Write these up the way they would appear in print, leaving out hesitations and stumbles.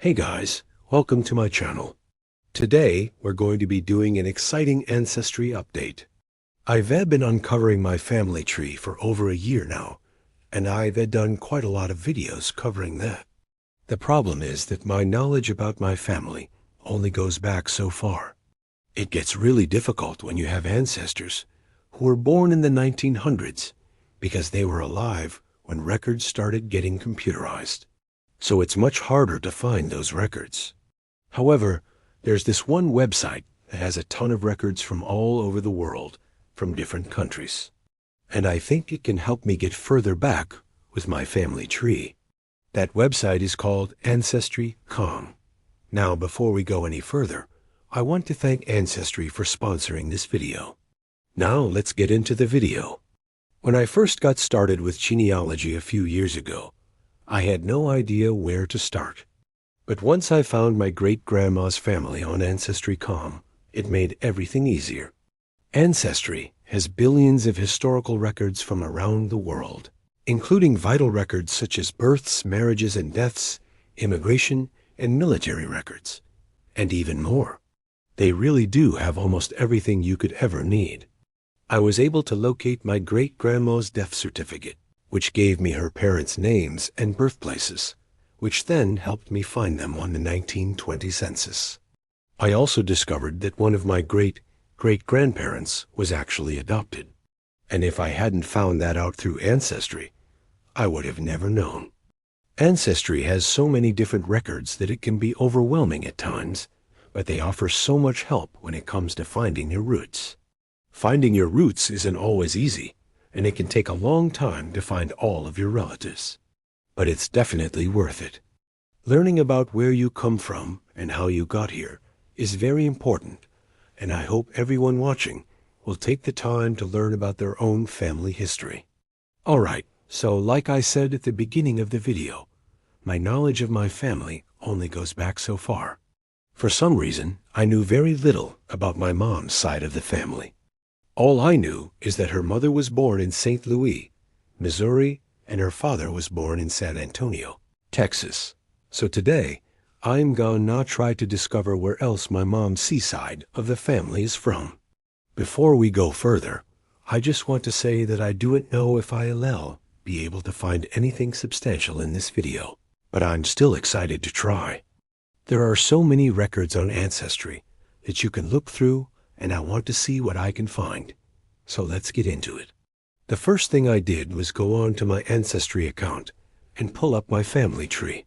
Hey guys, welcome to my channel. Today, we're going to be doing an exciting ancestry update. I've been uncovering my family tree for over a year now, and I've done quite a lot of videos covering that. The problem is that my knowledge about my family only goes back so far. It gets really difficult when you have ancestors who were born in the 1900s because they were alive when records started getting computerized. So it's much harder to find those records. However, there's this one website that has a ton of records from all over the world, from different countries. And I think it can help me get further back with my family tree. That website is called Ancestry.com. Now, before we go any further, I want to thank Ancestry for sponsoring this video. Now, let's get into the video. When I first got started with genealogy a few years ago, I had no idea where to start. But once I found my great-grandma's family on Ancestry.com, it made everything easier. Ancestry has billions of historical records from around the world, including vital records such as births, marriages and deaths, immigration, and military records, and even more. They really do have almost everything you could ever need. I was able to locate my great-grandma's death certificate, which gave me her parents' names and birthplaces, which then helped me find them on the 1920 census. I also discovered that one of my great-great-grandparents was actually adopted, and if I hadn't found that out through Ancestry, I would have never known. Ancestry has so many different records that it can be overwhelming at times, but they offer so much help when it comes to finding your roots. Finding your roots isn't always easy, and it can take a long time to find all of your relatives. But it's definitely worth it. Learning about where you come from and how you got here is very important, and I hope everyone watching will take the time to learn about their own family history. Alright, so like I said at the beginning of the video, my knowledge of my family only goes back so far. For some reason, I knew very little about my mom's side of the family. All I knew is that her mother was born in St. Louis, Missouri, and her father was born in San Antonio, Texas. So today, I'm gonna try to discover where else my mom's side of the family is from. Before we go further, I just want to say that I don't know if I'll be able to find anything substantial in this video, but I'm still excited to try. There are so many records on Ancestry that you can look through, and I want to see what I can find. So let's get into it. The first thing I did was go on to my Ancestry account and pull up my family tree.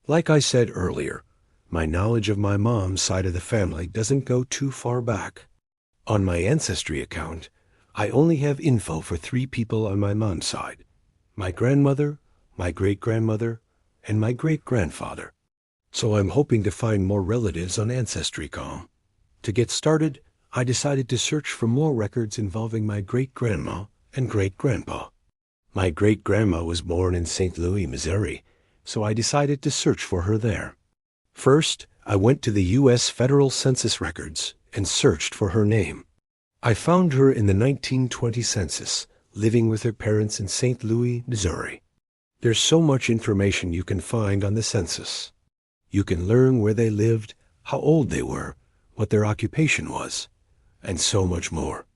Like I said earlier, my knowledge of my mom's side of the family doesn't go too far back. On my Ancestry account, I only have info for 3 people on my mom's side: my grandmother, my great-grandmother, and my great-grandfather. So I'm hoping to find more relatives on Ancestry.com. To get started, I decided to search for more records involving my great-grandma and great-grandpa. My great-grandma was born in St. Louis, Missouri, so I decided to search for her there. First, I went to the U.S. Federal Census records and searched for her name. I found her in the 1920 census, living with her parents in St. Louis, Missouri. There's so much information you can find on the census. You can learn where they lived, how old they were, what their occupation was, and so much more.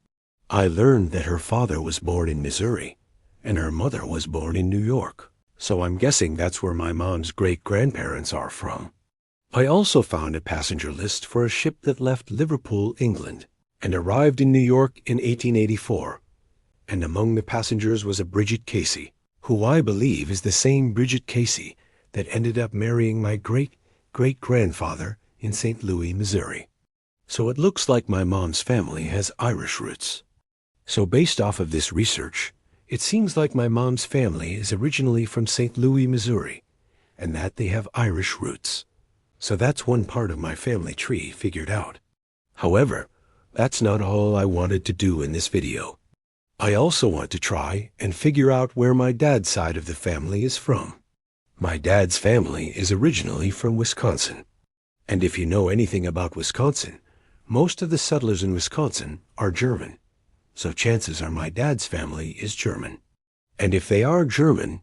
I learned that her father was born in Missouri, and her mother was born in New York, so I'm guessing that's where my mom's great-grandparents are from. I also found a passenger list for a ship that left Liverpool, England, and arrived in New York in 1884, and among the passengers was a Bridget Casey, who I believe is the same Bridget Casey that ended up marrying my great-great-grandfather in St. Louis, Missouri. So it looks like my mom's family has Irish roots. So based off of this research, it seems like my mom's family is originally from St. Louis, Missouri, and that they have Irish roots. So that's one part of my family tree figured out. However, that's not all I wanted to do in this video. I also want to try and figure out where my dad's side of the family is from. My dad's family is originally from Wisconsin. And if you know anything about Wisconsin, most of the settlers in Wisconsin are German, so chances are my dad's family is German. And if they are German,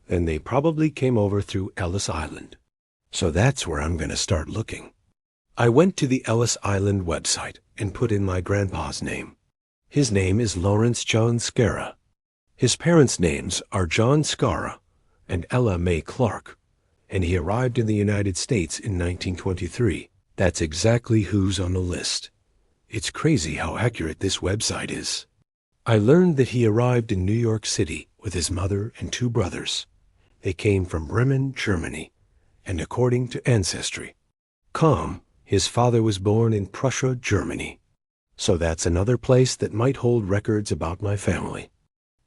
then they probably came over through Ellis Island. So that's where I'm going to start looking. I went to the Ellis Island website and put in my grandpa's name. His name is Lawrence John Scarra. His parents' names are John Scarra and Ella May Clark, and he arrived in the United States in 1923. That's exactly who's on the list. It's crazy how accurate this website is. I learned that he arrived in New York City with his mother and two brothers. They came from Bremen, Germany, and according to ancestry.com, his father was born in Prussia, Germany. So that's another place that might hold records about my family.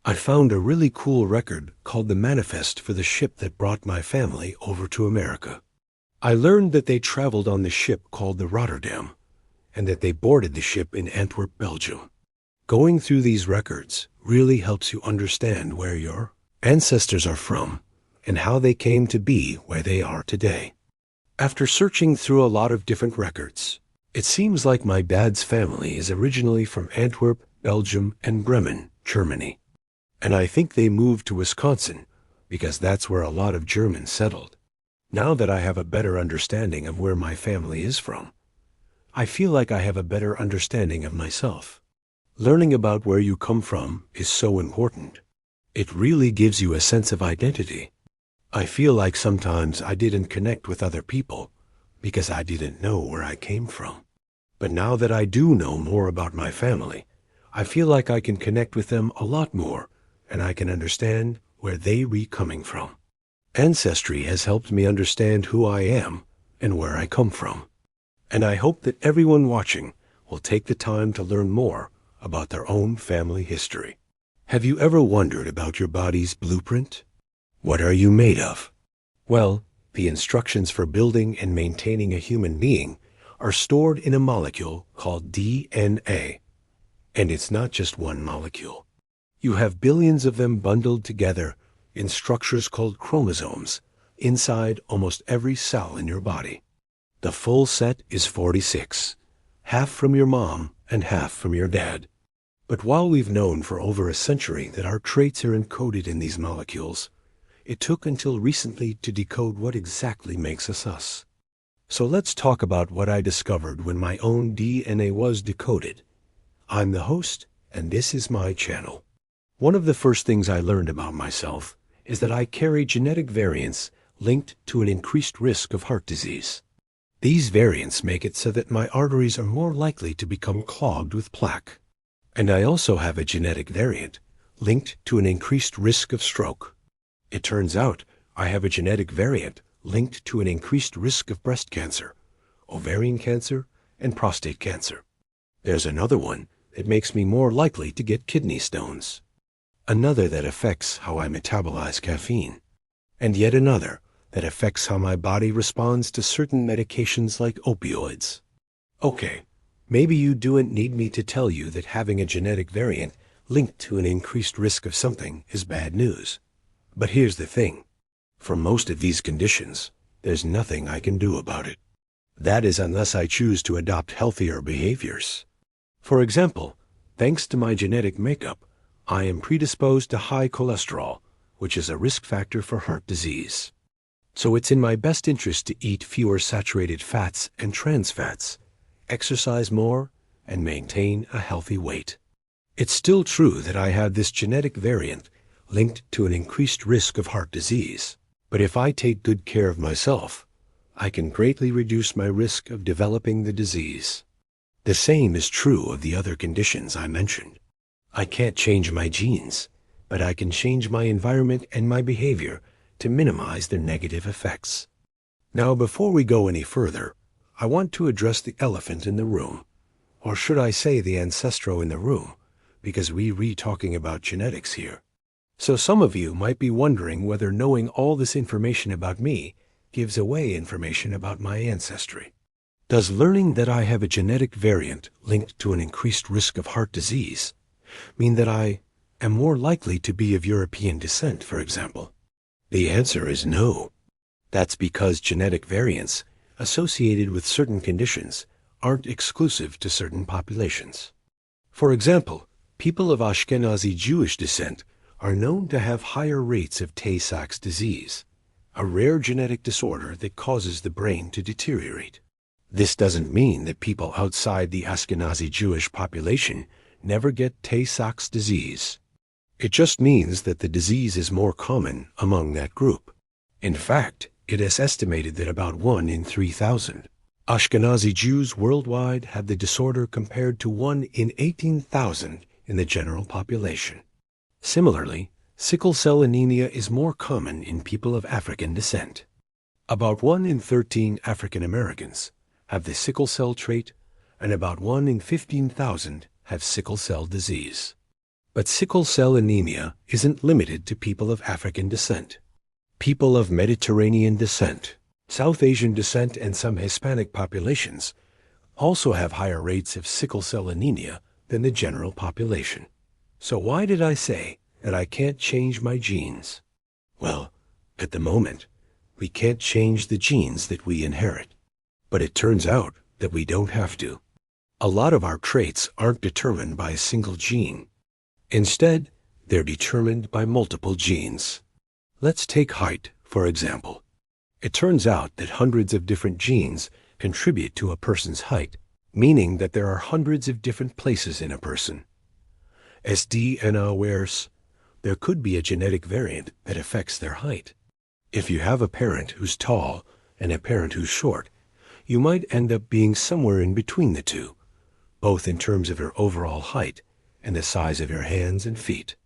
I found a really cool record called the Manifest for the ship that brought my family over to America. I learned that they traveled on the ship called the Rotterdam, and that they boarded the ship in Antwerp, Belgium. Going through these records really helps you understand where your ancestors are from and how they came to be where they are today. After searching through a lot of different records, it seems like my dad's family is originally from Antwerp, Belgium, and Bremen, Germany. And I think they moved to Wisconsin because that's where a lot of Germans settled. Now that I have a better understanding of where my family is from, I feel like I have a better understanding of myself. Learning about where you come from is so important. It really gives you a sense of identity. I feel like sometimes I didn't connect with other people because I didn't know where I came from. But now that I do know more about my family, I feel like I can connect with them a lot more, and I can understand where they be coming from. Ancestry has helped me understand who I am and where I come from. And I hope that everyone watching will take the time to learn more about their own family history. Have you ever wondered about your body's blueprint? What are you made of? Well, the instructions for building and maintaining a human being are stored in a molecule called DNA. And it's not just one molecule. You have billions of them bundled together in structures called chromosomes inside almost every cell in your body. The full set is 46, half from your mom and half from your dad. But while we've known for over a century that our traits are encoded in these molecules, it took until recently to decode what exactly makes us us. So let's talk about what I discovered when my own DNA was decoded. I'm the host, and this is my channel. One of the first things I learned about myself is that I carry genetic variants linked to an increased risk of heart disease. These variants make it so that my arteries are more likely to become clogged with plaque. And I also have a genetic variant linked to an increased risk of stroke. It turns out I have a genetic variant linked to an increased risk of breast cancer, ovarian cancer, and prostate cancer. There's another one that makes me more likely to get kidney stones. Another that affects how I metabolize caffeine. And yet another that affects how my body responds to certain medications like opioids. Okay, maybe you don't need me to tell you that having a genetic variant linked to an increased risk of something is bad news. But here's the thing. For most of these conditions, there's nothing I can do about it. That is unless I choose to adopt healthier behaviors. For example, thanks to my genetic makeup, I am predisposed to high cholesterol, which is a risk factor for heart disease. So it's in my best interest to eat fewer saturated fats and trans fats, exercise more, and maintain a healthy weight. It's still true that I have this genetic variant linked to an increased risk of heart disease. But if I take good care of myself, I can greatly reduce my risk of developing the disease. The same is true of the other conditions I mentioned. I can't change my genes, but I can change my environment and my behavior to minimize their negative effects. Now, before we go any further, I want to address the elephant in the room, or should I say the ancestro in the room, because we're talking about genetics here. So some of you might be wondering whether knowing all this information about me gives away information about my ancestry. Does learning that I have a genetic variant linked to an increased risk of heart disease mean that I am more likely to be of European descent, for example? The answer is no. That's because genetic variants associated with certain conditions aren't exclusive to certain populations. For example, people of Ashkenazi Jewish descent are known to have higher rates of Tay-Sachs disease, a rare genetic disorder that causes the brain to deteriorate. This doesn't mean that people outside the Ashkenazi Jewish population never get Tay-Sachs disease. It just means that the disease is more common among that group. In fact, it is estimated that about 1 in 3,000 Ashkenazi Jews worldwide have the disorder compared to 1 in 18,000 in the general population. Similarly, sickle cell anemia is more common in people of African descent. About 1 in 13 African Americans have the sickle cell trait, and about 1 in 15,000 have sickle cell disease. But sickle cell anemia isn't limited to people of African descent. People of Mediterranean descent, South Asian descent, and some Hispanic populations also have higher rates of sickle cell anemia than the general population. So why did I say that I can't change my genes? Well, at the moment, we can't change the genes that we inherit. But it turns out that we don't have to. A lot of our traits aren't determined by a single gene. Instead, they're determined by multiple genes. Let's take height, for example. It turns out that hundreds of different genes contribute to a person's height, meaning that there are hundreds of different places in a person. As DNA wears, there could be a genetic variant that affects their height. If you have a parent who's tall and a parent who's short, you might end up being somewhere in between the two, both in terms of your overall height and the size of your hands and feet.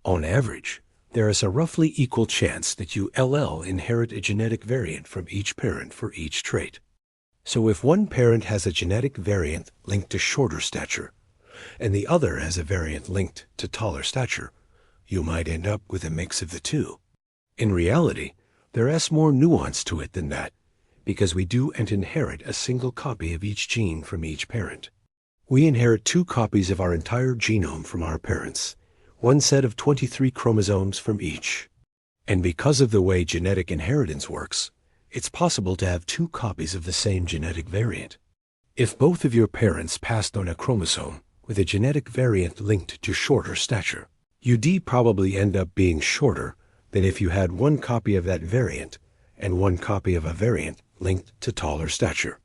On average, there is a roughly equal chance that you inherit a genetic variant from each parent for each trait. So if one parent has a genetic variant linked to shorter stature, and the other has a variant linked to taller stature, you might end up with a mix of the two. In reality, there is more nuance to it than that, because we do inherit a single copy of each gene from each parent. We inherit 2 copies of our entire genome from our parents, one set of 23 chromosomes from each. And because of the way genetic inheritance works, it's possible to have 2 copies of the same genetic variant. If both of your parents passed on a chromosome with a genetic variant linked to shorter stature, you'd probably end up being shorter than if you had 1 copy of that variant and 1 copy of a variant linked to taller stature.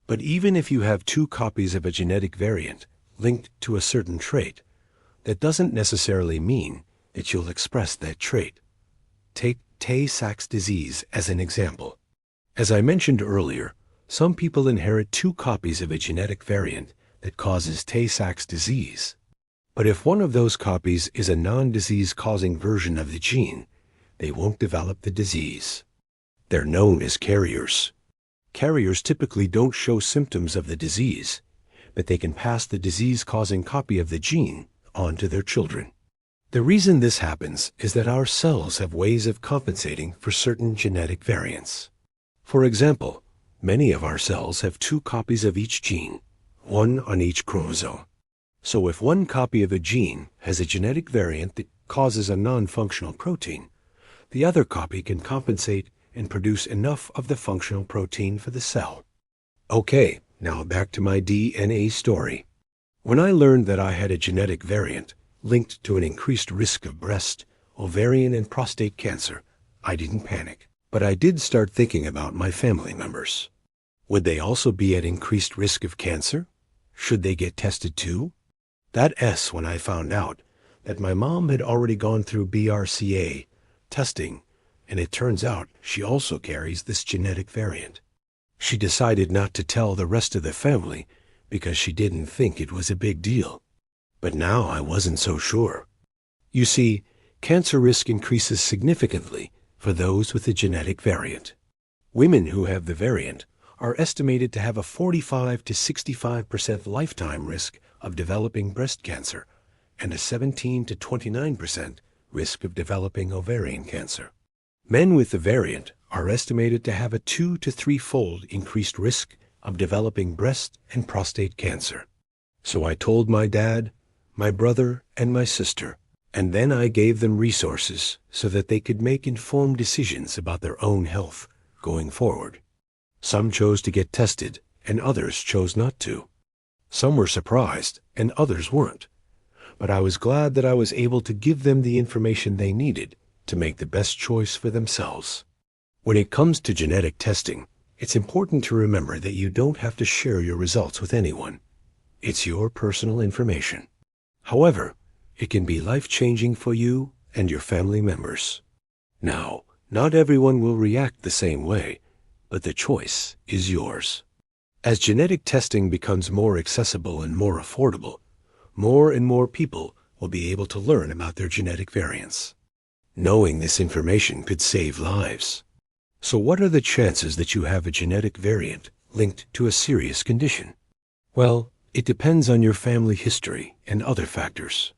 But even if you have 2 copies of a genetic variant linked to a certain trait, that doesn't necessarily mean that you'll express that trait. Take Tay-Sachs disease as an example. As I mentioned earlier, some people inherit 2 copies of a genetic variant that causes Tay-Sachs disease. But if one of those copies is a non-disease-causing version of the gene, they won't develop the disease. They're known as carriers. Carriers typically don't show symptoms of the disease, but they can pass the disease-causing copy of the gene on to their children. The reason this happens is that our cells have ways of compensating for certain genetic variants. For example, many of our cells have 2 copies of each gene, 1 on each chromosome. So if 1 copy of a gene has a genetic variant that causes a non-functional protein, the other copy can compensate and produce enough of the functional protein for the cell. Okay, now back to my DNA story. When I learned that I had a genetic variant linked to an increased risk of breast, ovarian, and prostate cancer, I didn't panic. But I did start thinking about my family members. Would they also be at increased risk of cancer? Should they get tested too? That's when I found out that my mom had already gone through BRCA testing, and it turns out she also carries this genetic variant. She decided not to tell the rest of the family because she didn't think it was a big deal. But now I wasn't so sure. You see, cancer risk increases significantly for those with the genetic variant. Women who have the variant are estimated to have a 45 to 65% lifetime risk of developing breast cancer and a 17 to 29% risk of developing ovarian cancer. Men with the variant are estimated to have a 2 to 3-fold increased risk of developing breast and prostate cancer. So I told my dad, my brother, and my sister, and then I gave them resources so that they could make informed decisions about their own health going forward. Some chose to get tested, and others chose not to. Some were surprised, and others weren't. But I was glad that I was able to give them the information they needed to make the best choice for themselves. When it comes to genetic testing, it's important to remember that you don't have to share your results with anyone. It's your personal information. However, it can be life-changing for you and your family members. Now, not everyone will react the same way, but the choice is yours. As genetic testing becomes more accessible and more affordable, more and more people will be able to learn about their genetic variants. Knowing this information could save lives. So what are the chances that you have a genetic variant linked to a serious condition? Well, it depends on your family history and other factors.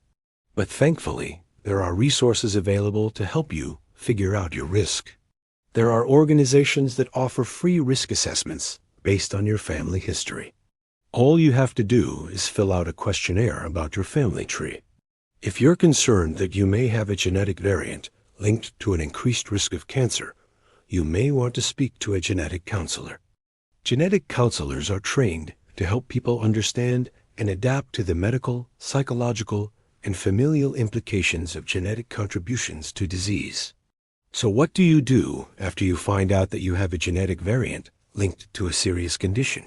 But thankfully, there are resources available to help you figure out your risk. There are organizations that offer free risk assessments based on your family history. All you have to do is fill out a questionnaire about your family tree. If you're concerned that you may have a genetic variant linked to an increased risk of cancer, you may want to speak to a genetic counselor. Genetic counselors are trained to help people understand and adapt to the medical, psychological, and familial implications of genetic contributions to disease. So what do you do after you find out that you have a genetic variant linked to a serious condition?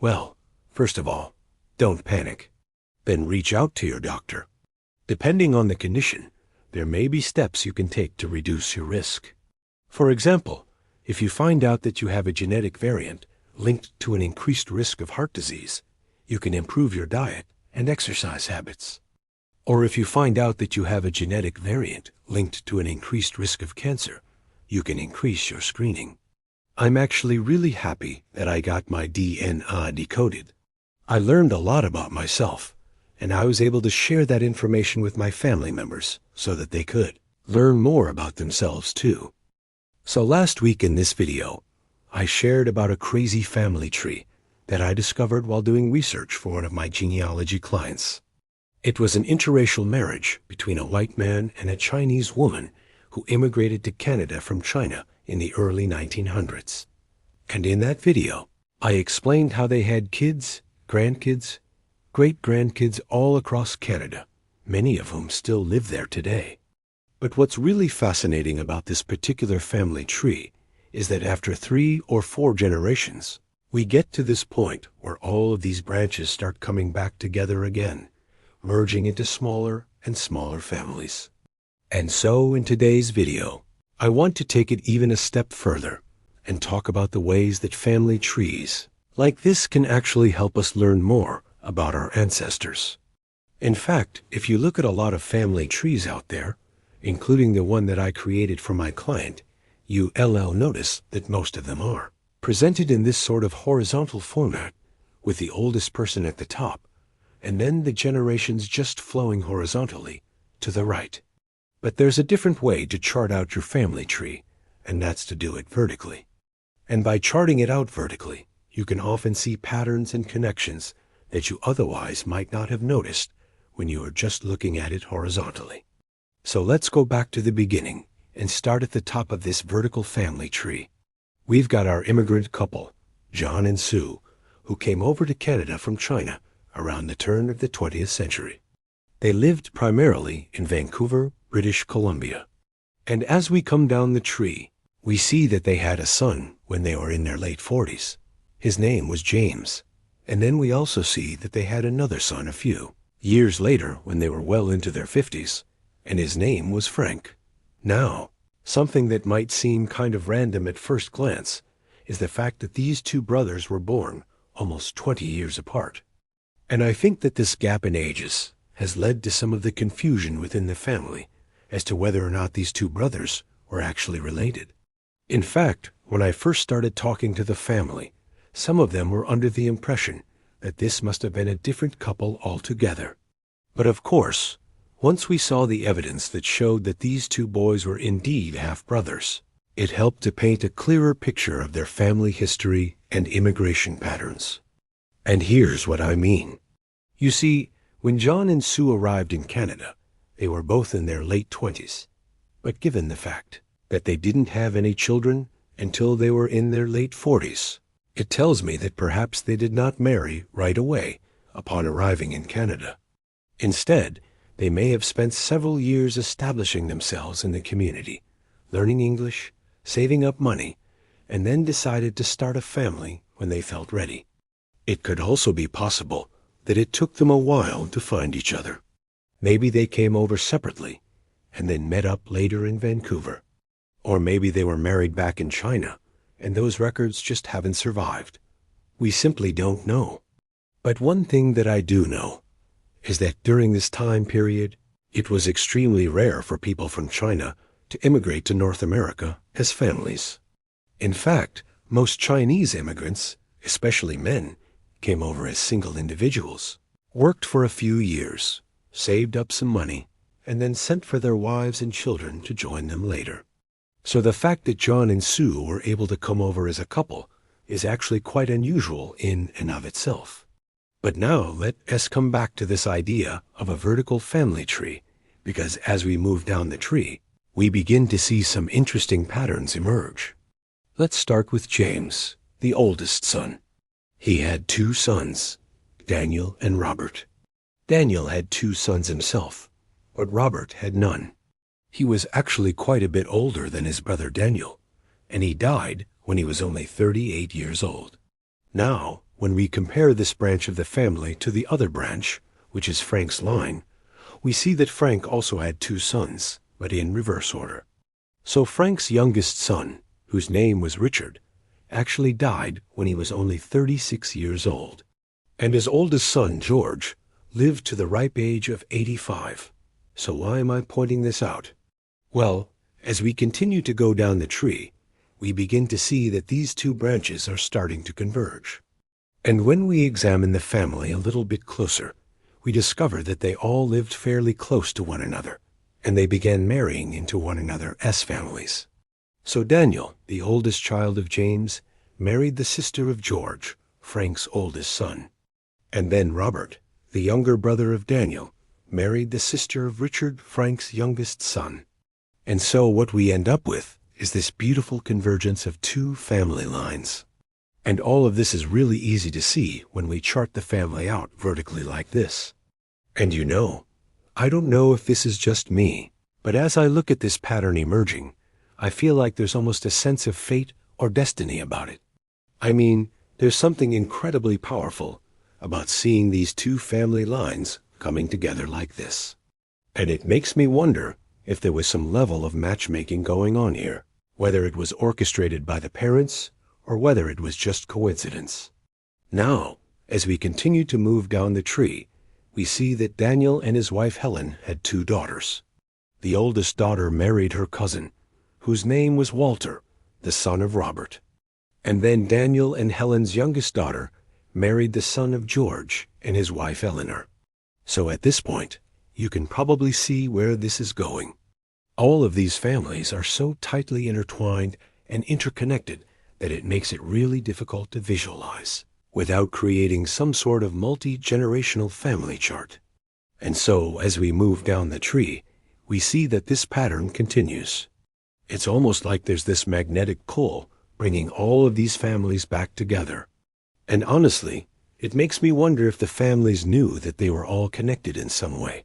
Well, first of all, don't panic. Then reach out to your doctor. Depending on the condition, there may be steps you can take to reduce your risk. For example, if you find out that you have a genetic variant linked to an increased risk of heart disease, you can improve your diet and exercise habits. Or if you find out that you have a genetic variant linked to an increased risk of cancer, you can increase your screening. I'm actually really happy that I got my DNA decoded. I learned a lot about myself, and I was able to share that information with my family members so that they could learn more about themselves too. So last week in this video, I shared about a crazy family tree that I discovered while doing research for one of my genealogy clients. It was an interracial marriage between a white man and a Chinese woman who immigrated to Canada from China in the early 1900s. And in that video, I explained how they had kids, grandkids, great-grandkids all across Canada, many of whom still live there today. But what's really fascinating about this particular family tree is that after 3 or 4 generations, we get to this point where all of these branches start coming back together again, merging into smaller and smaller families. And so in today's video, I want to take it even a step further and talk about the ways that family trees like this can actually help us learn more about our ancestors. In fact, if you look at a lot of family trees out there, including the one that I created for my client, you'll notice that most of them are presented in this sort of horizontal format, with the oldest person at the top, and then the generations just flowing horizontally to the right. But there's a different way to chart out your family tree, and that's to do it vertically. And by charting it out vertically, you can often see patterns and connections that you otherwise might not have noticed when you were just looking at it horizontally. So let's go back to the beginning and start at the top of this vertical family tree. We've got our immigrant couple, John and Sue, who came over to Canada from China around the turn of the 20th century. They lived primarily in Vancouver, British Columbia. And as we come down the tree, we see that they had a son when they were in their late 40s. His name was James. And then we also see that they had another son a few years later when they were well into their 50s, and his name was Frank. Now, something that might seem kind of random at first glance is the fact that these two brothers were born almost 20 years apart. And I think that this gap in ages has led to some of the confusion within the family as to whether or not these two brothers were actually related. In fact, when I first started talking to the family, some of them were under the impression that this must have been a different couple altogether. But of course, once we saw the evidence that showed that these two boys were indeed half-brothers, it helped to paint a clearer picture of their family history and immigration patterns. And here's what I mean. You see, when John and Sue arrived in Canada, they were both in their late 20s. But given the fact that they didn't have any children until they were in their late 40s, it tells me that perhaps they did not marry right away upon arriving in Canada. Instead, they may have spent several years establishing themselves in the community, learning English, saving up money, and then decided to start a family when they felt ready. It could also be possible that it took them a while to find each other. Maybe they came over separately and then met up later in Vancouver. Or maybe they were married back in China, and those records just haven't survived. We simply don't know. But one thing that I do know is that during this time period, it was extremely rare for people from China to immigrate to North America as families. In fact, most Chinese immigrants, especially men, came over as single individuals, worked for a few years, saved up some money, and then sent for their wives and children to join them later. So the fact that John and Sue were able to come over as a couple is actually quite unusual in and of itself. But now let us come back to this idea of a vertical family tree, because as we move down the tree, we begin to see some interesting patterns emerge. Let's start with James, the oldest son. He had 2 sons, Daniel and Robert. Daniel had 2 sons himself, but Robert had none. He was actually quite a bit older than his brother Daniel, and he died when he was only 38 years old. Now, when we compare this branch of the family to the other branch, which is Frank's line, we see that Frank also had 2 sons, but in reverse order. So Frank's youngest son, whose name was Richard, actually died when he was only 36 years old. And his oldest son, George, lived to the ripe age of 85. So why am I pointing this out? Well, as we continue to go down the tree, we begin to see that these 2 branches are starting to converge. And when we examine the family a little bit closer, we discover that they all lived fairly close to one another, and they began marrying into one another as families. So Daniel, the oldest child of James, married the sister of George, Frank's oldest son. And then Robert, the younger brother of Daniel, married the sister of Richard, Frank's youngest son. And so what we end up with is this beautiful convergence of 2 family lines. And all of this is really easy to see when we chart the family out vertically like this. And you know, I don't know if this is just me, but as I look at this pattern emerging, I feel like there's almost a sense of fate or destiny about it. I mean, there's something incredibly powerful about seeing these 2 family lines coming together like this. And it makes me wonder if there was some level of matchmaking going on here, whether it was orchestrated by the parents or whether it was just coincidence. Now, as we continue to move down the tree, we see that Daniel and his wife Helen had 2 daughters. The oldest daughter married her cousin, whose name was Walter, the son of Robert. And then Daniel and Helen's youngest daughter married the son of George and his wife Eleanor. So at this point, you can probably see where this is going. All of these families are so tightly intertwined and interconnected that it makes it really difficult to visualize without creating some sort of multi-generational family chart. And so, as we move down the tree, we see that this pattern continues. It's almost like there's this magnetic pull bringing all of these families back together. And honestly, it makes me wonder if the families knew that they were all connected in some way,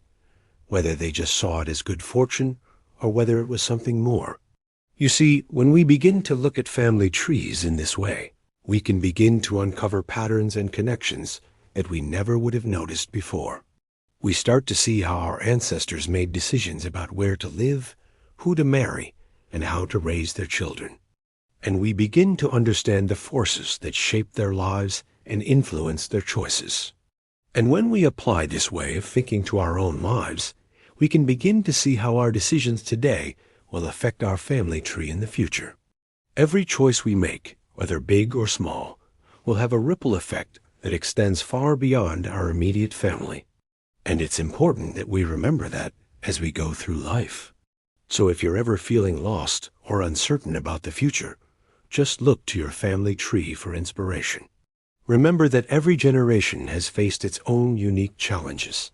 whether they just saw it as good fortune or whether it was something more. You see, when we begin to look at family trees in this way, we can begin to uncover patterns and connections that we never would have noticed before. We start to see how our ancestors made decisions about where to live, who to marry, and how to raise their children. And we begin to understand the forces that shaped their lives and influenced their choices. And when we apply this way of thinking to our own lives, we can begin to see how our decisions today will affect our family tree in the future. Every choice we make, whether big or small, will have a ripple effect that extends far beyond our immediate family. And it's important that we remember that as we go through life. So if you're ever feeling lost or uncertain about the future, just look to your family tree for inspiration. Remember that every generation has faced its own unique challenges,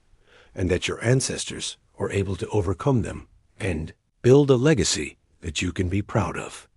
and that your ancestors were able to overcome them and build a legacy that you can be proud of.